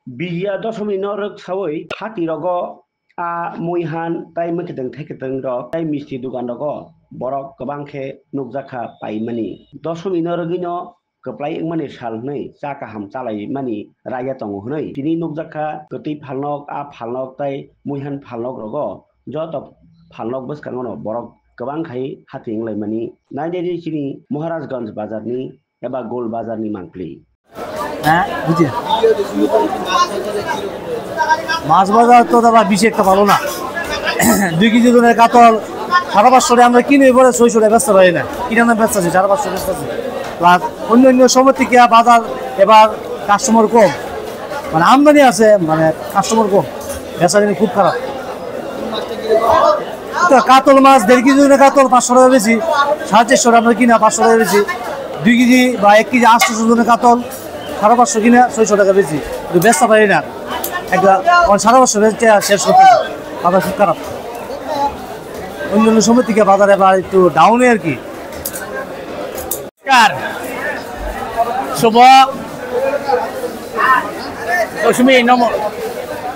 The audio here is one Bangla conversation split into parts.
Biya dosmi norok sawoi hati rogo muihan tai meketeng theketeng rok tai misti dukan rogo borok kebangke nukjaka paimani dosmi norogino keplai mani salnei chaka ham chalai mani raya tongo hnei tini nukjaka ketui phalnok phalnok tai muihan phalnok rogo joto phalnok bwskango borok kebang khai hati inglai mani naidedi chini Maharajganj bazar ni eba Gol bazar ni mangpli হ্যাঁ বুঝি মাছ বাজার তো দাদা বেশি একটা ভালো না 2 কেজি ওজনের কাতল 550 টাকা আমরা কিনে পরে 600 টাকা বেচতে পারি না কিনে না বেচতেছি 550 বেচতেছি প্লাস অন্য অন্য সময় থেকে বাজার এবার কাস্টমার কম মানে আমদানি আছে মানে কাস্টমার কম বেচাকেনি খুব খারাপ তো কাতল মাছ 1.5 কেজি ওজনের কাতল 500 টাকা বেশি 450 টাকা আমরা কিনা 500 টাকা বেশি 2 কেজি বা 1 কেজি 800 ওজনের কাতল 550 কিনা 600 টাকা বেশি বেচতে পারি না একটা 550 বেচতে শেষ করতে বাজার খুব খারাপ অন্য সময় থেকে বাজারে এবার একটু ডাউনে আর কি শুভ দশমী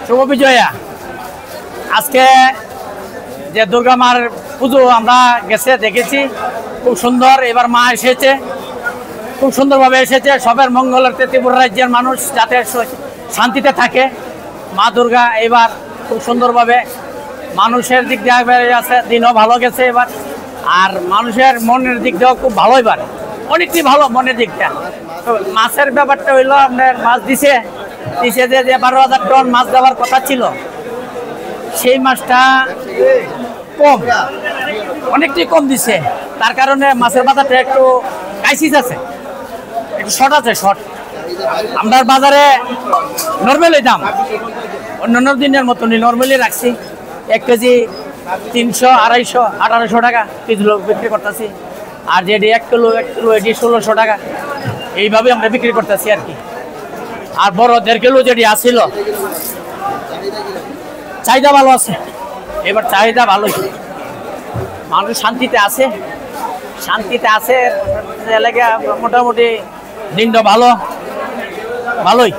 শুভ বিজয়া আজকে যে দুর্গা মার পুজো আমরা গেছে দেখেছি খুব সুন্দর এবার মা এসেছে খুব সুন্দরভাবে এসেছে সবের মঙ্গলার্থে ত্রিপুরা রাজ্যের মানুষ যাতে শান্তিতে থাকে মা দুর্গা এবার খুব সুন্দরভাবে মানুষের দিক দিয়ে আছে দিনও ভালো গেছে এবার আর মানুষের মনের দিক দিয়েও খুব ভালো এবার অনেকটি ভালো মনের দিকটা মাছের ব্যাপারটা হইলো আপনার মাছ দিছে যে 12,000 টন মাছ দেওয়ার কথা ছিল সেই মাছটা কম অনেকটাই কম দিছে তার কারণে মাছের বাজারটা একটু ক্রাইসিস আছে একটু শর্ট আছে শর্ট আমরা বাজারে নর্মালি দাম অন্যান্য দিনের মতনই নর্মালি রাখছি 1 কেজি 300 250 1800 টাকা কিলো বিক্রি করতেছি আর যেটি 1 কিলো এটি 1600 টাকা এইভাবে আমরা বিক্রি করতেছি আর কি আর বড় 1.5 কিলো যেটি আসছিল চাহিদা ভালো আছে এবার চাহিদা ভালোই মানুষ শান্তিতে আছে এলাকা মোটামুটি দিনটা ভালোই